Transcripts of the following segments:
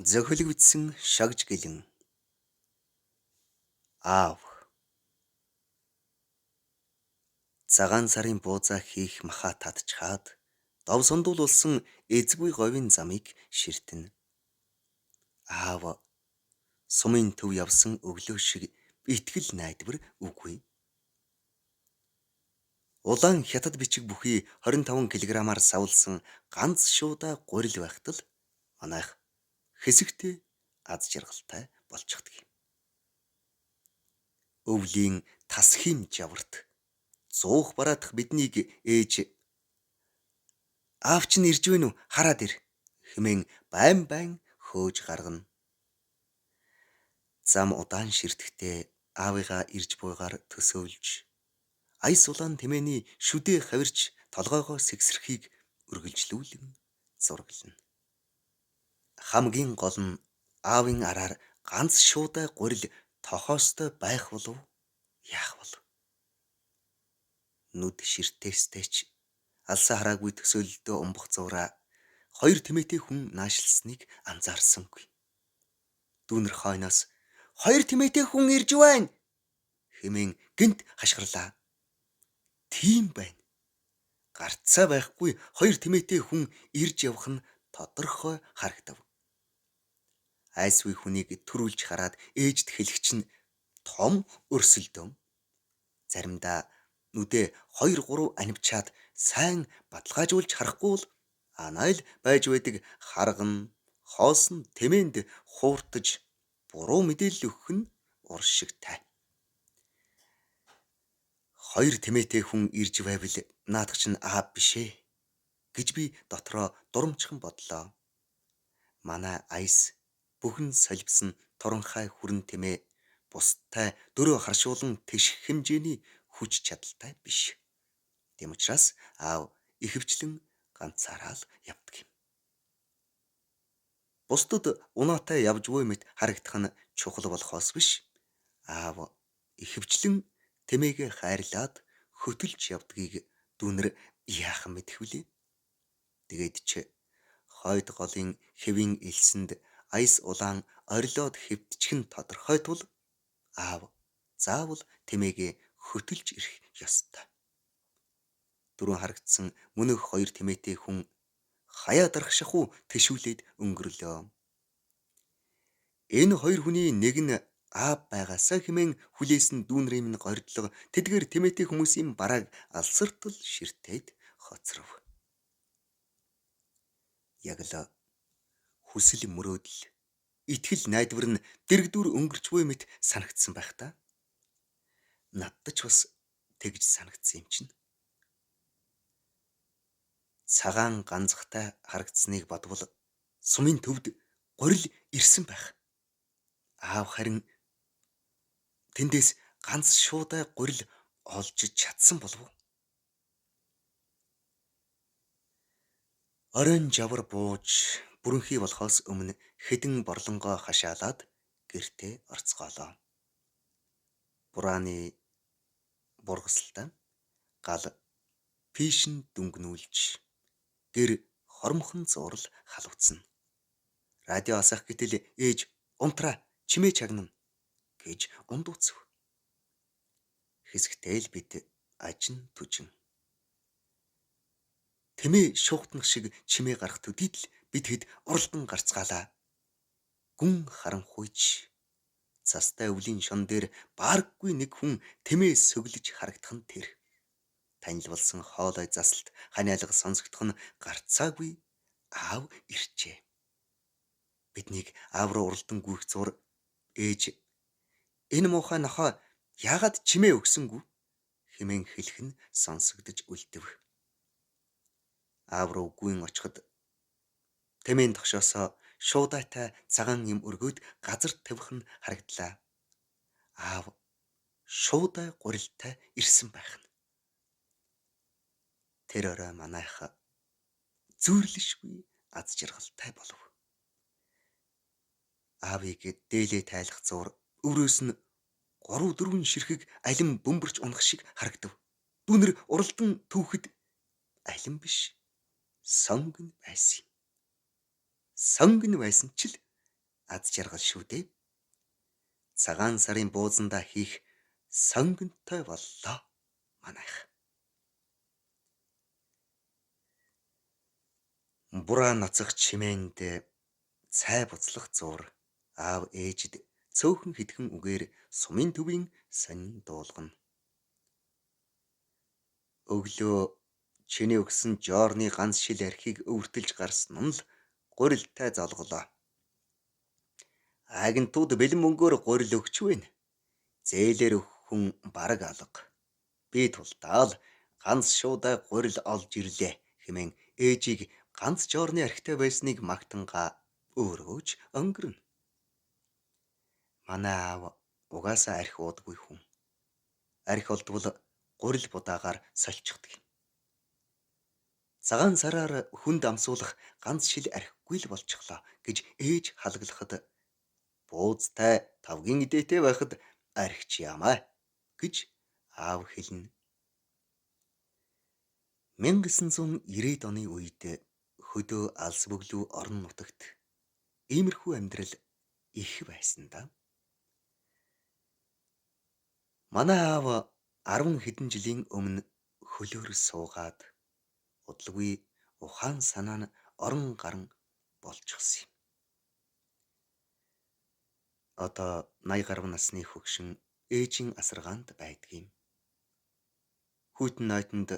Зөхөлгөгдсөн шагж гэлэн аав цагаан сарын буузаа хийх махаа татчхаад дов сундуулсан эзгүй говийн замыг ширтэн аав сумын төв явсан өглөө шиг итгэл найдвар үгүй. Улаан хятад бичиг бүхий 25 кг-аар савлсан ганц шуудаа гурил байхтал манайх хэсэгтээ аз жаргалтай болчихдөг юм. Өвлийн тас хим жаварт зуух бараадах биднийг ээж аав чинь ирж байна уу хараад ир хэмээн байн хөөж гаргана. Зам удаан ширтэхдээ аавыгаа ирж буйгаар төсөөлж аяс улаан тэмээний шүдээ хавирч толгойгоо сэгсэрхийг үргэлжлүүлэн зурглана. Хамгийн гол нь аавын араар ганц шуудаа гурил тохоостой байх болов яах болов? Нүд ширтээстэйч алсаа хараагүй төсөөлөлдөө умбах зураа хоёр тэмээтэй хүн наашлсныг анзаарсангүй. Дүүнэр хойноос хоёр тэмээтэй хүн ирж байна хэмээн гинт хашгирлаа. Тийм байна. Гарцаа байхгүй хоёр тэмээтэй хүн ирж явах нь тодорхой харагдав. Айсгүй хүнийг төрүүлж хараад ээжд хэлэх чинь том өрсөлдөм. Заримдаа нүдээ 2-3 анивчаад сайн баталгаажуулж харахгүй бол анайл байж байдаг харган хоосон тэмээнд хууртаж буруу мэдээлэл өгөх нь уршигтай. Хоёр тэмээтэй хүн ирж байвал наадах чинь аав бишээ гэж би дотроо дурамчхан бодлоо. Манай айс бүхэн соливсон туранхай хүрэн тэмээ бусдтай дөрөө харшуулан тэших хэмжээний хүч чадалтай биш. Тэм учраас аав ихэвчлэн ганцаараа л явдаг юм. Бусдад унаатай явж буй мэт харагдах нь чухал болохоос биш. Аав ихэвчлэн тэмээгээ хайрлаад хөтөлж явдгийг дүүнэр яахан мэдэх вүлээ. Тэгээд ч хойд голын хэвийн элсэнд айс улаан орилоод хэвтчих нь тодорхой тул аав заавал тэмээгээ хөтөлж ирэх ёстой. Дөрөв харагдсан мөнөх хоёр тэмээтэй хүн хаяа дарах шахуу тэшүүлээд өнгөрлөө. Энэ хоёр хүний нэг нь аав байгаасаа хэмээн хүлээсэн дүүнрийн минь гордлого тэдгээр тэмээтэй хүмүүсийн барааг алсартал ширтээд хоцров. Яг л хүсэл мөрөөдөл итгэл найдвар нь дэрэгдүр өнгөрч буй мэт санагдсан байх та. Надад ч бас тэгж санагдсан юм чинь. Цагаан ганцхтай харагдсныг бодвол сумын төвд гурил ирсэн байх. Аав харин тэндээс ганц шуудаа гурил олж чадсан болов уу? Оройн жавар бууж бүрэнхий болохоос өмнө хэдэн борлонгоо хашаалаад гэртээ орцгоолоо. Бурааны бургасалтай гал пишин дүнгнүүлж гэр хормхон зурал халууцна. Радио асах гэтэл ээж унтраа чимээ чагнана гэж ундууцв. Хэсэгтэй л бид ажин түжин. Тэмээ шуухтнах шиг чимээ гарах төдийд л бид хэд уралдан гарцгаалаа. Гүн харанхуйч цастай өвлийн шон дээр бааргүй нэг хүн тэмээ сөглөж харагдах нь тэр. Танил болсон хоолой заслт ханиалга сонсогдох нь гарцаагүй аав ирчээ. Биднийг аав руу уралдан гүйх зур ээж энэ муухай нохоо яагаад чимээ өгсөнгүү хэмээн хэлэх нь сонсогдож үлдэв. Аав руу гүйн очиход тэмээн тогшоосоо шуудаатай цагаан юм өргөөд газар тавих нь харагдлаа. Аав шуудаа гурилтай ирсэн байх нь. Тэр орой манайх зүйрлэшгүй аз жаргалтай болов. Аавыг дээлээ тайлах зур өврөөс нь 3-4 ширхэг алим бөмбөрч унах шиг харагдав. Дүүнэр уралдан түүхэд алим биш сонгон байсан. Сонгон байсан ч л аз жаргал шүү дээ. Цагаан сарын буузандаа хийх сонгонтой боллоо манайх. Бураа ноцох чимээнд цай буцлах зуур аав ээжид цөөхөн хитгэн үгээр сумын төвийн сонин дуулгана. Өглөө чиний өгсөн жорны ганц шил архийг өвөртөлж гарсан нь л гурилтай золголоо. Агентууд бэлэн мөнгөөр гурил өгч байна. Зээлээр өгөх хүн бараг алга. Би тулдаал ганц шуудаа гурил олж ирлээ хэмээн ээжийг ганц жорны архитай байсныг магтангаа өөрөөч өнгөрнө. Манай аав угаасаа архи уудаггүй хүн. Архи олдвол гурил будаагаар сольчихдаг. Цагаан сараар хүнд амсуулах ганц шил архигүй л болчихлоо гэж ээж халаглахад буудтай тавгийн идээтэй байхад архич ямаа гэж аав хэлнэ. 1990-ад оны үед хөдөө алс бөглүү орон нутагт иймэрхүү амьдрал их байсан да. Манай аав 10 хэдэн жилийн өмнө хөлөөр суугаад удалгүй ухаан санаа нь орон гарan болчихсон юм. Одоо 80 гаруй насны хөгшин ээжийн асаргаанд байдаг юм. Хүйтэн нойтонд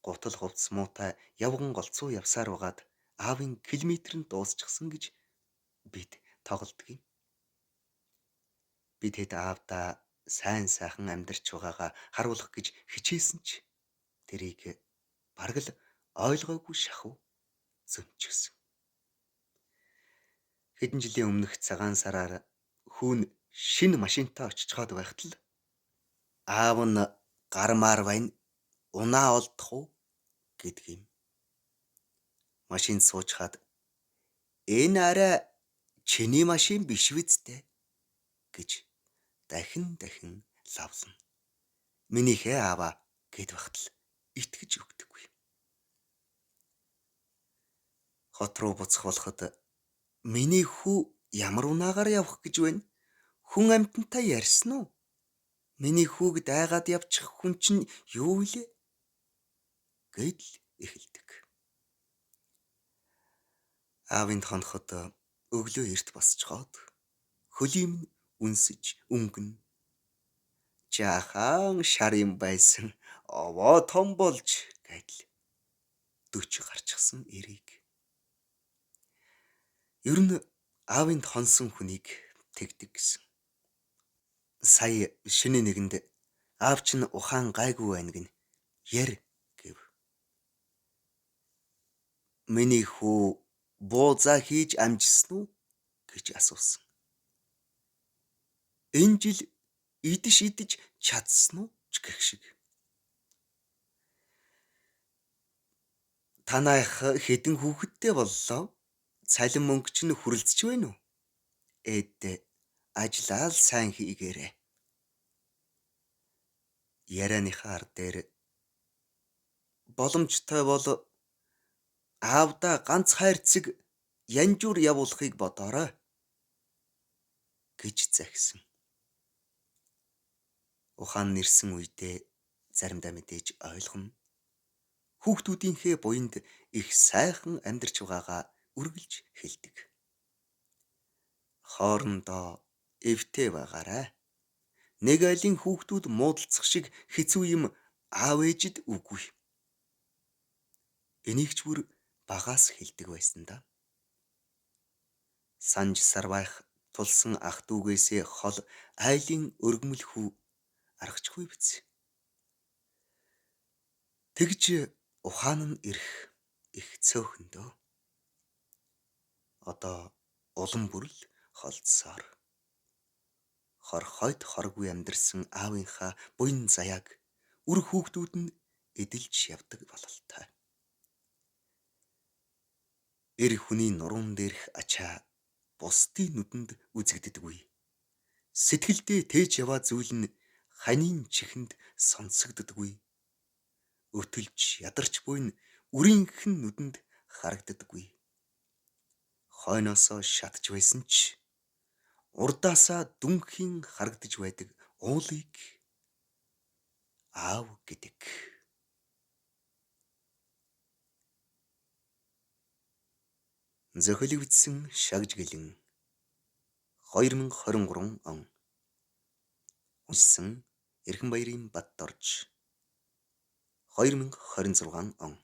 гутал хувцс муутай явган голцоо явсаар угаад аавын километр нь дуусчихсан гэж бид тоглодог юм. Бид хэд аавдаа сайн сайхан амьдарч байгаагаа харуулах гэж хичээсэн ч тэрийг бараг л ойлгоогүй шахав зөнчсөн. Хэдэн жилийн өмнөх цагаан сараар хүүн шинэ машинтаа очичоод байхад л аав нь гармаар байна унаа олдох уу гэдэг юм. Машинд суучхаад энэ арай чиний машин биш үсттэй гэж дахин лавлана. Минийхээ ааваа гэд багт л итгэж өгдөггүй. Хот руу буцах болоход миний хүү ямар унаагаар явах гэж байна? Хүн амьтантай ярьсан уу? Миний хүүг дайгаад явчих хүн чинь юу вэ? Гэдэл эхэлдэг. Аавынд хоноход өглөө эрт босчоод хөлийм нь үнсэж өнгөн. Жаахан шар юм байсан овоо том болж гэдэл 40 гарчихсан эрийг. Ер нь аавынд хонсон хүнийг тэгдэг гэсэн. Сая шинэ нэгэнд аав чинь ухаан гайгүй байна гин яр гэв. Миний хүү буузаа хийж амжсан уу гэж асуусан. Энэ жил идэж чадсан уу ч гэх шиг. Танаах хэдэн хүүхэдтэй боллоо? Цалин мөнгө чинь хүрэлцэж байна уу? Эдээ ажлаал сайн хийгээрэй. Ярианыхаа ар дээр боломжтой бол аавдаа ганц хайрцаг янжуур явуулахыг бодоорой гэж захисан. Ухаан нэрсэн үедээ заримдаа мэдээж ойлгоно. Хүүхдүүдийнхээ буйнд их сайхан амьдарч байгаагаа үргэлж хэлдэг. Хоорондоо эвтэй байгаарай. Нэг айлын хүүхдүүд муудалцах шиг хэцүү юм аав ээжид үгүй. Энийг ч бүр багаас хэлдэг байсан да. Санж сарвайх тулсан ах дүүгээсээ хол айлын өргөмөл хүү аргачгүй биз. Тэгж ухаан нь ирэх их цөөхөн дөө. Одоо улам бүрл холдсоор. Хорхойд хоргүй амьдарсан аавынхаа буян заяаг үр хүүхдүүд нь эдэлж явдаг бололтой. Эр хүний нуруунд дээрх ачаа бусдын нүдэнд үзэгддэггүй. Сэтгэлдээ тээж яваа зүйл нь ханийн чихэнд сонсогддоггүй. Өтөлж ядарч буй нь үрийнхэн нүдэнд харагддаггүй. Хойноосоо шатж байсан ч урдаасаа дүнхийн харагдаж байдаг уулыг аав гэдэг. Зохилогдсон шагжгэлэн 2023 он. Уншсан Эрхэнбаярын Баддорж 2026 он.